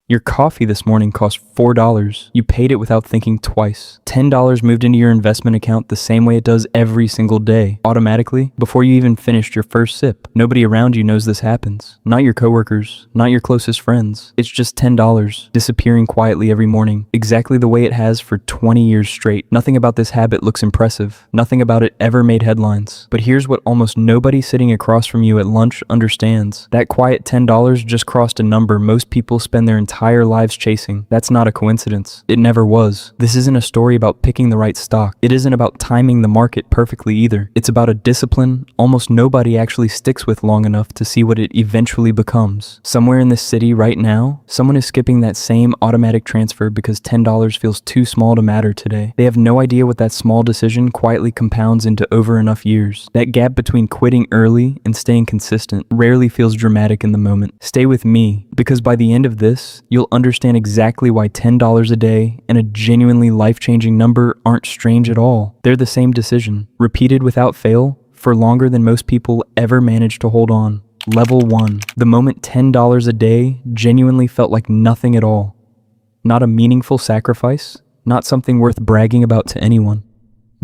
Your coffee this morning cost $4. You paid it without thinking twice. $10 moved into your investment account the same way it does every single day, automatically, before you even finished your first sip. Nobody around you knows this happens. Not your coworkers, not your closest friends. It's just $10, disappearing quietly every morning, exactly the way it has for 20 years straight. Nothing about this habit looks impressive. Nothing about it ever made headlines. But here's what almost nobody sitting across from you at lunch understands. That quiet $10 just crossed a number most people spend their entire lives chasing. That's not a coincidence. It never was. This isn't a story about picking the right stock. It isn't about timing the market perfectly either. It's about a discipline almost nobody actually sticks with long enough to see what it eventually becomes. Somewhere in this city right now, someone is skipping that same automatic transfer because $10 feels too small to matter today. They have no idea what that small decision quietly compounds into over enough years. That gap between quitting early and staying consistent rarely feels dramatic in the moment. Stay with me, because by the end of this, you'll understand exactly why $10 a day and a genuinely life-changing number aren't strange at all. They're the same decision, repeated without fail, for longer than most people ever manage to hold on. Level 1. The moment $10 a day genuinely felt like nothing at all. Not a meaningful sacrifice, not something worth bragging about to anyone.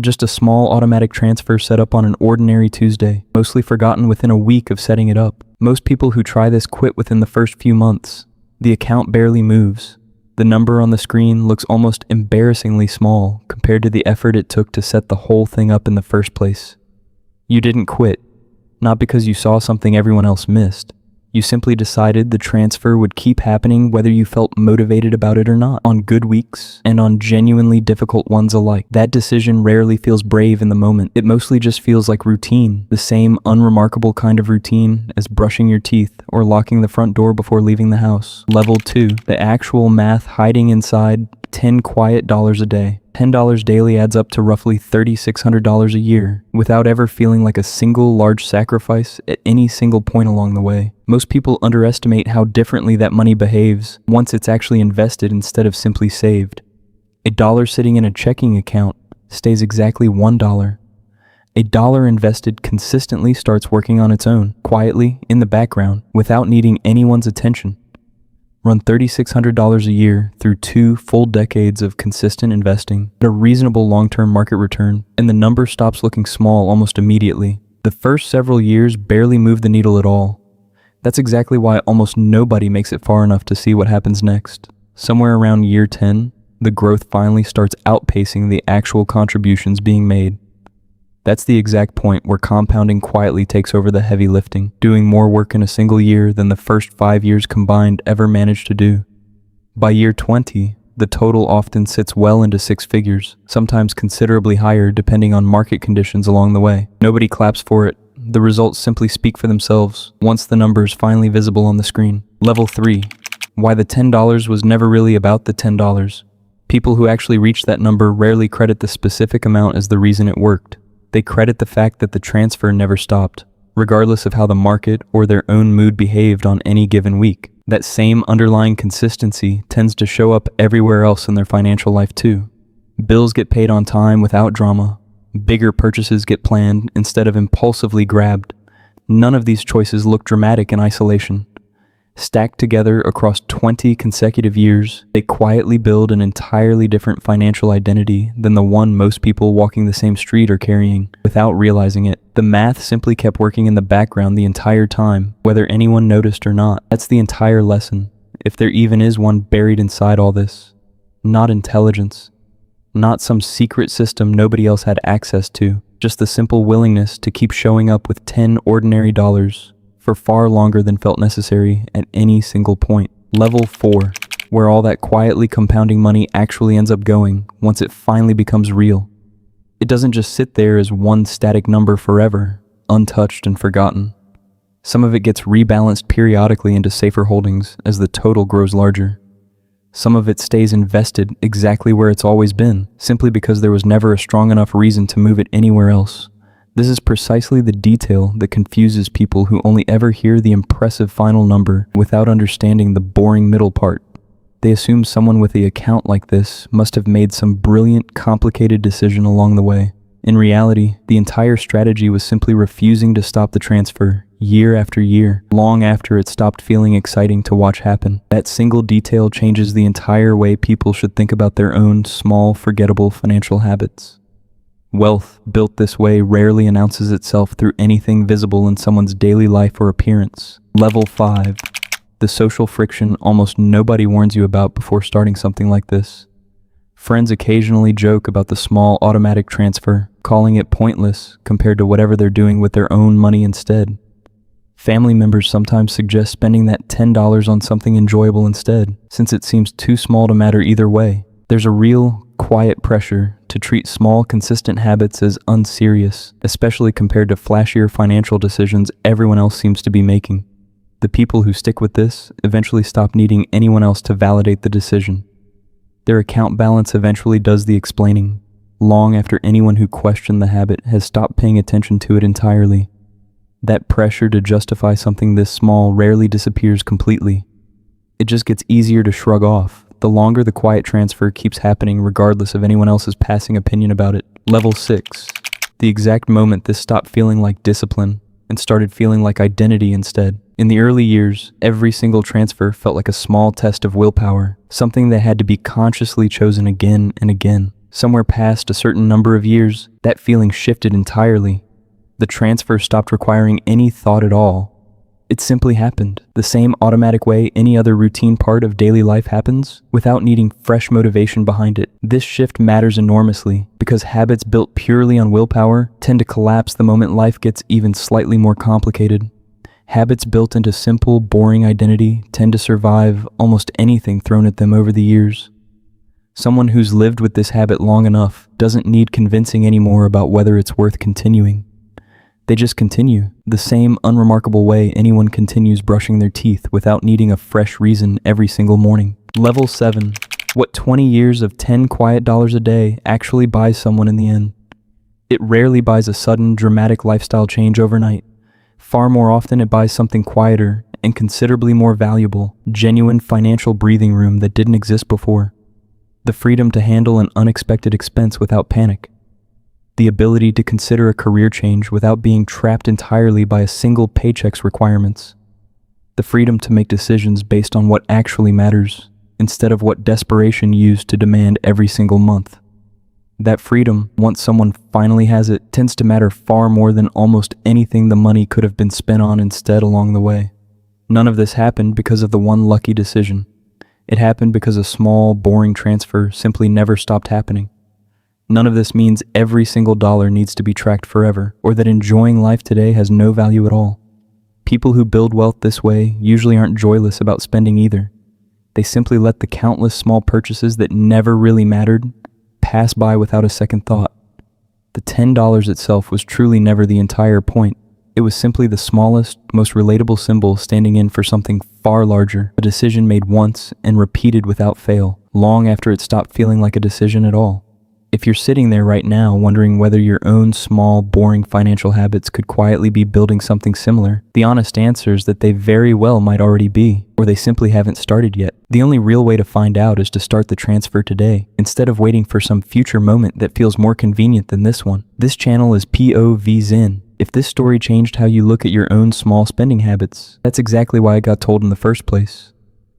Just a small automatic transfer set up on an ordinary Tuesday, mostly forgotten within a week of setting it up. Most people who try this quit within the first few months. The account barely moves. The number on the screen looks almost embarrassingly small compared to the effort it took to set the whole thing up in the first place. You didn't quit, not because you saw something everyone else missed. You simply decided the transfer would keep happening whether you felt motivated about it or not, on good weeks and on genuinely difficult ones alike. That decision rarely feels brave in the moment. It mostly just feels like routine, the same unremarkable kind of routine as brushing your teeth or locking the front door before leaving the house. Level 2, the actual math hiding inside 10 quiet dollars a day. $10 daily adds up to roughly $3,600 a year, without ever feeling like a single large sacrifice at any single point along the way. Most people underestimate how differently that money behaves once it's actually invested instead of simply saved. A dollar sitting in a checking account stays exactly $1. A dollar invested consistently starts working on its own, quietly, in the background, without needing anyone's attention. Run $3,600 a year through 2 full decades of consistent investing at a reasonable long-term market return, and the number stops looking small almost immediately. The first several years barely move the needle at all. That's exactly why almost nobody makes it far enough to see what happens next. Somewhere around year 10, the growth finally starts outpacing the actual contributions being made. That's the exact point where compounding quietly takes over the heavy lifting, doing more work in a single year than the first 5 years combined ever managed to do. By year 20, the total often sits well into 6 figures, sometimes considerably higher depending on market conditions along the way. Nobody claps for it. The results simply speak for themselves once the number is finally visible on the screen. Level 3. Why the $10 was never really about the $10. People who actually reach that number rarely credit the specific amount as the reason it worked. They credit the fact that the transfer never stopped, regardless of how the market or their own mood behaved on any given week. That same underlying consistency tends to show up everywhere else in their financial life too. Bills get paid on time without drama. Bigger purchases get planned instead of impulsively grabbed. None of these choices look dramatic in isolation. Stacked together across 20 consecutive years, they quietly build an entirely different financial identity than the one most people walking the same street are carrying, without realizing it. The math simply kept working in the background the entire time, whether anyone noticed or not. That's the entire lesson, if there even is one buried inside all this. Not intelligence. Not some secret system nobody else had access to. Just the simple willingness to keep showing up with 10 ordinary dollars for far longer than felt necessary at any single point. Level 4, where all that quietly compounding money actually ends up going once it finally becomes real. It doesn't just sit there as one static number forever, untouched and forgotten. Some of it gets rebalanced periodically into safer holdings as the total grows larger. Some of it stays invested exactly where it's always been, simply because there was never a strong enough reason to move it anywhere else. This is precisely the detail that confuses people who only ever hear the impressive final number without understanding the boring middle part. They assume someone with an account like this must have made some brilliant, complicated decision along the way. In reality, the entire strategy was simply refusing to stop the transfer year after year, long after it stopped feeling exciting to watch happen. That single detail changes the entire way people should think about their own small, forgettable financial habits. Wealth built this way rarely announces itself through anything visible in someone's daily life or appearance. Level 5. The social friction almost nobody warns you about before starting something like this. Friends occasionally joke about the small automatic transfer, calling it pointless compared to whatever they're doing with their own money instead. Family members sometimes suggest spending that $10 on something enjoyable instead, since it seems too small to matter either way. There's a real, quiet pressure to treat small, consistent habits as unserious, especially compared to flashier financial decisions everyone else seems to be making. The people who stick with this eventually stop needing anyone else to validate the decision. Their account balance eventually does the explaining, long after anyone who questioned the habit has stopped paying attention to it entirely. That pressure to justify something this small rarely disappears completely. It just gets easier to shrug off the longer the quiet transfer keeps happening regardless of anyone else's passing opinion about it. Level 6. The exact moment this stopped feeling like discipline and started feeling like identity instead. In the early years, every single transfer felt like a small test of willpower, something that had to be consciously chosen again and again. Somewhere past a certain number of years, that feeling shifted entirely. The transfer stopped requiring any thought at all. It simply happened, the same automatic way any other routine part of daily life happens, without needing fresh motivation behind it. This shift matters enormously, because habits built purely on willpower tend to collapse the moment life gets even slightly more complicated. Habits built into simple, boring identity tend to survive almost anything thrown at them over the years. Someone who's lived with this habit long enough doesn't need convincing anymore about whether it's worth continuing. They just continue, the same unremarkable way anyone continues brushing their teeth without needing a fresh reason every single morning. Level 7. What 20 years of 10 quiet dollars a day actually buys someone in the end. It rarely buys a sudden, dramatic lifestyle change overnight. Far more often it buys something quieter and considerably more valuable, genuine financial breathing room that didn't exist before. The freedom to handle an unexpected expense without panic. The ability to consider a career change without being trapped entirely by a single paycheck's requirements. The freedom to make decisions based on what actually matters, instead of what desperation used to demand every single month. That freedom, once someone finally has it, tends to matter far more than almost anything the money could have been spent on instead along the way. None of this happened because of the one lucky decision. It happened because a small, boring transfer simply never stopped happening. None of this means every single dollar needs to be tracked forever, or that enjoying life today has no value at all. People who build wealth this way usually aren't joyless about spending either. They simply let the countless small purchases that never really mattered pass by without a second thought. The $10 itself was truly never the entire point. It was simply the smallest, most relatable symbol standing in for something far larger, a decision made once and repeated without fail, long after it stopped feeling like a decision at all. If you're sitting there right now wondering whether your own small, boring financial habits could quietly be building something similar, the honest answer is that they very well might already be, or they simply haven't started yet. The only real way to find out is to start the transfer today, instead of waiting for some future moment that feels more convenient than this one. This channel is POV Zen. If this story changed how you look at your own small spending habits, that's exactly why it got told in the first place.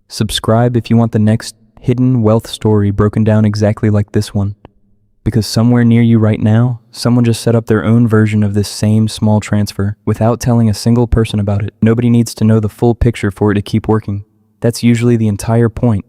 Subscribe if you want the next hidden wealth story broken down exactly like this one. Because somewhere near you right now, someone just set up their own version of this same small transfer without telling a single person about it. Nobody needs to know the full picture for it to keep working. That's usually the entire point.